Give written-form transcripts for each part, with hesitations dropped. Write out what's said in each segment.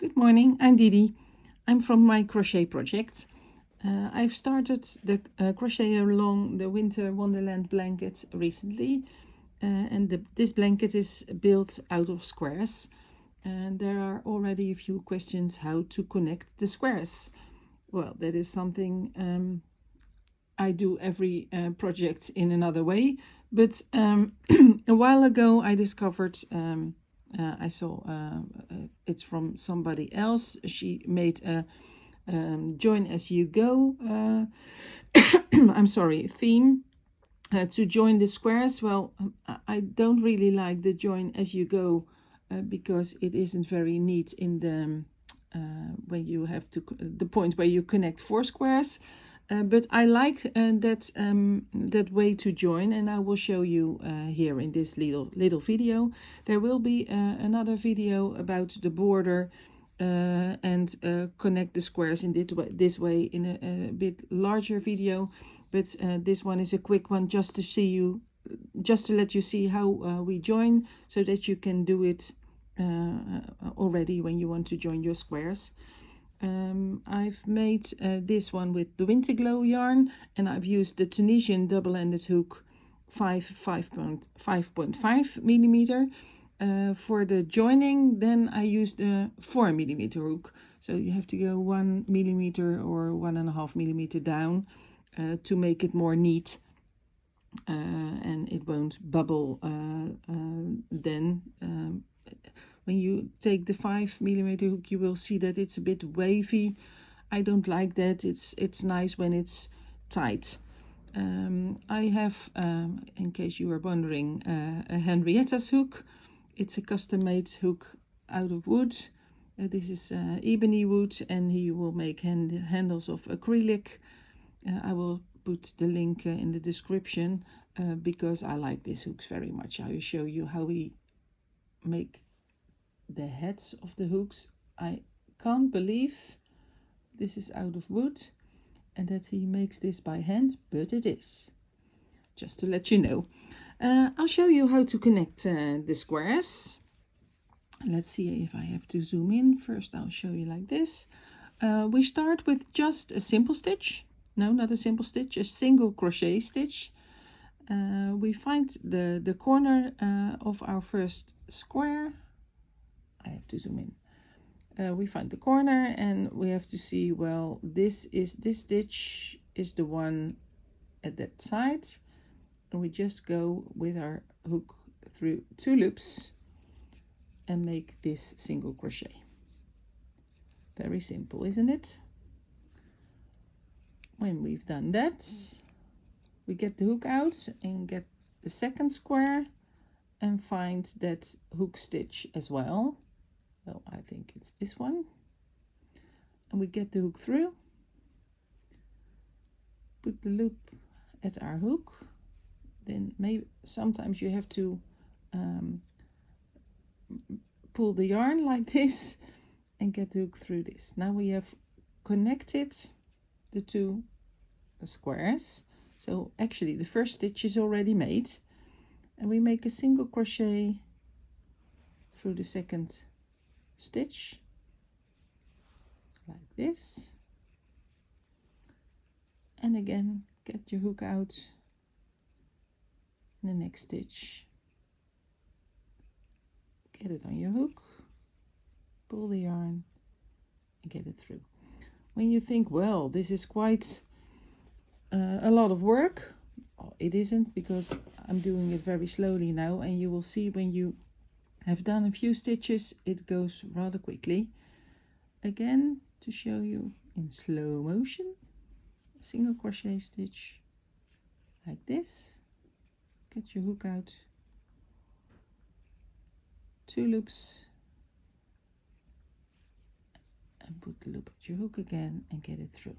Good morning, I'm Didi. I'm from my crochet project. I've started the crochet along the Winter Wonderland blanket recently, and this blanket is built out of squares. And there are already a few questions how to connect the squares. Well, that is something I do every project in another way, but a while ago I discovered I saw it's from somebody else. She made a join as you go I'm sorry, theme to join the squares. Well, I don't really like the join as you go because it isn't very neat in the when you have to the point where you connect four squares. But I like that way to join, and I will show you here in this little video. There will be another video about the border and connect the squares in this way in a bit larger video. But this one is a quick one just to let you see how we join, so that you can do it already when you want to join your squares. I've made this one with the Winter Glow yarn, and I've used the Tunisian double-ended hook 5.5 millimeter. For the joining, then I used a 4 millimeter hook. So you have to go 1 millimeter or 1.5 millimeter down to make it more neat. And it won't bubble then. When you take the 5 millimeter hook, you will see that it's a bit wavy. I don't like that. It's nice when it's tight. I have, in case you were wondering, a Henryettashooks hook. It's a custom-made hook out of wood. This is ebony wood, and he will make handles of acrylic. I will put the link in the description because I like these hooks very much. I will show you how we make the heads of the hooks. I can't believe this is out of wood and that he makes this by hand, but it is. Just to let you know. I'll show you how to connect the squares. Let's see if I have to zoom in. First I'll show you like this. We start with just a simple stitch. No, not a simple stitch, a single crochet stitch. We find the corner of our first square. I have to zoom in. We find the corner, and we have to see, well, this stitch is the one at that side, and we just go with our hook through 2 loops and make this single crochet. Very simple, isn't it? When we've done that, we get the hook out and get the second square and find that hook stitch as well. Well, I think it's this one. And we get the hook through, put the loop at our hook. Then maybe sometimes you have to pull the yarn like this and get the hook through this. Now we have connected the 2 squares. So actually the first stitch is already made, and we make a single crochet through the second stitch like this, and again get your hook out in the next stitch, get it on your hook, pull the yarn and get it through. When you think, well, this is quite a lot of work, well, it isn't, because I'm doing it very slowly now, and you will see when you have done a few stitches it goes rather quickly. Again, to show you in slow motion, a single crochet stitch like this, get your hook out, 2 loops, and put the loop at your hook again and get it through.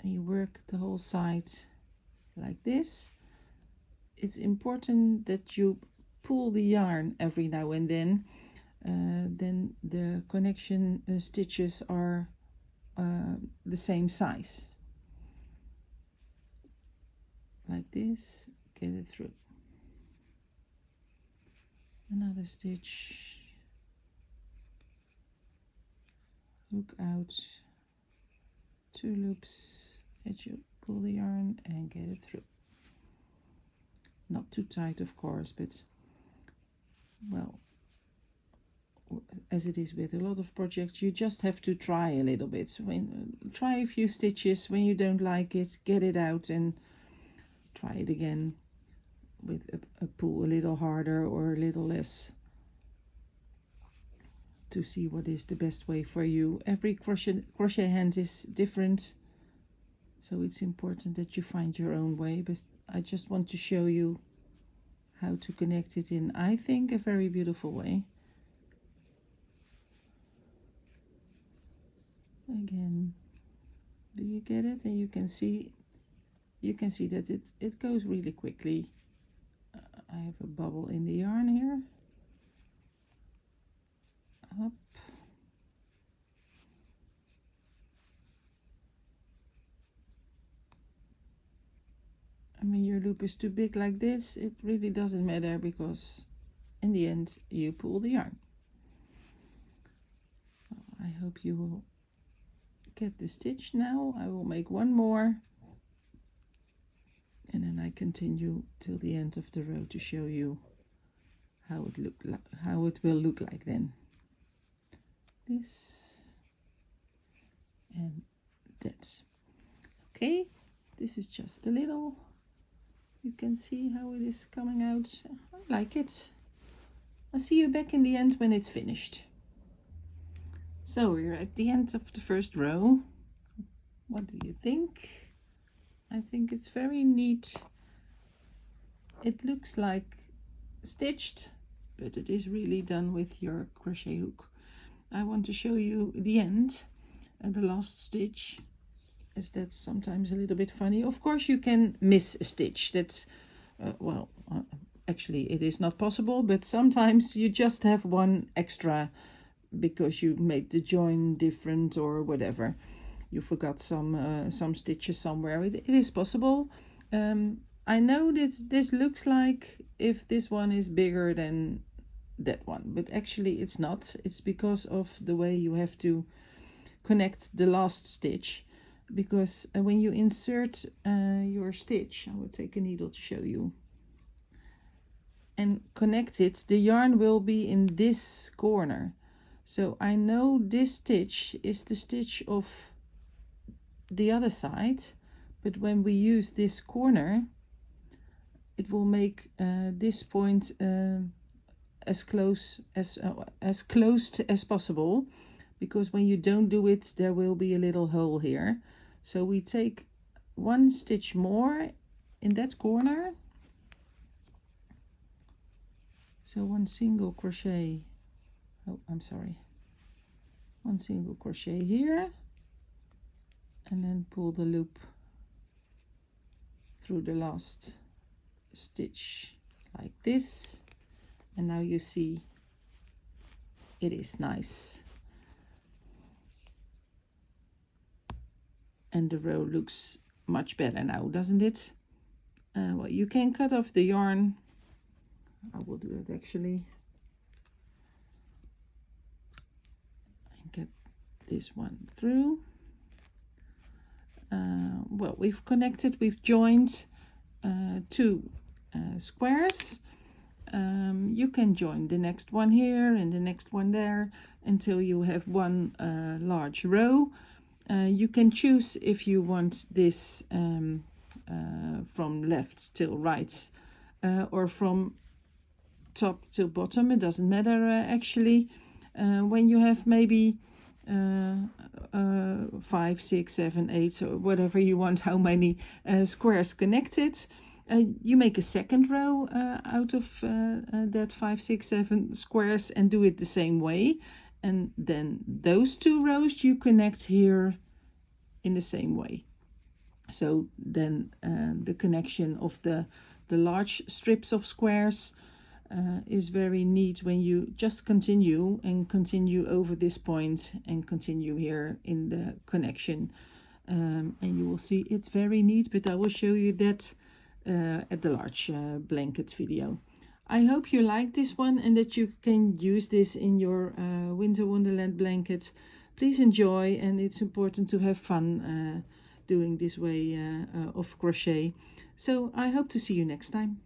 And you work the whole side like this. It's important that you pull the yarn every now and then the connection stitches are the same size. Like this, get it through. Another stitch, hook out 2 loops, that you pull the yarn and get it through. Not too tight, of course, but well, as it is with a lot of projects, you just have to try a little bit. Try a few stitches. When you don't like it, get it out and try it again with a pull a little harder or a little less, to see what is the best way for you. Every crochet hand is different, so it's important that you find your own way, but I just want to show you how to connect it in, I think, a very beautiful way. Again, do you get it? And you can see that it goes really quickly. I have a bubble in the yarn here. Up. I mean, your loop is too big like this, it really doesn't matter, because in the end you pull the yarn. I hope you will get the stitch now. I will make one more, and then I continue till the end of the row to show you how it will look like then. This and that. Okay, this is just a little. You can see how it is coming out. I like it. I'll see you back in the end when it's finished. So we're at the end of the first row. What do you think? I think it's very neat. It looks like stitched, but it is really done with your crochet hook. I want to show you the end and the last stitch, as that's sometimes a little bit funny. Of course you can miss a stitch. That's actually it is not possible, but sometimes you just have one extra because you made the join different or whatever. You forgot some stitches somewhere. It is possible. I know that this looks like if this one is bigger than that one, but actually it's not. It's because of the way you have to connect the last stitch, because when you insert your stitch, I will take a needle to show you, and connect it, the yarn will be in this corner. So I know this stitch is the stitch of the other side, but when we use this corner, it will make this point as closed as possible, because when you don't do it, there will be a little hole here. So we take one stitch more in that corner. So one single crochet, one single crochet here, and then pull the loop through the last stitch like this, and now you see it is nice, and the row looks much better now, doesn't it? Well, you can cut off the yarn. I will do it actually. And get this one through. Well, we've joined two squares. You can join the next one here and the next one there until you have one large row. You can choose if you want this from left till right or from top till bottom. It doesn't matter actually. When you have maybe 5, 6, 7, 8, or whatever you want, how many squares connected, you make a second row out of that 5, 6, 7 squares and do it the same way, and then those two rows you connect here in the same way. So then the connection of the large strips of squares is very neat when you just continue over this point and continue here in the connection, and you will see it's very neat, but I will show you that at the large blanket video. I hope you like this one and that you can use this in your Winter Wonderland blanket. please enjoy, and it's important to have fun doing this way of crochet. So I hope to see you next time.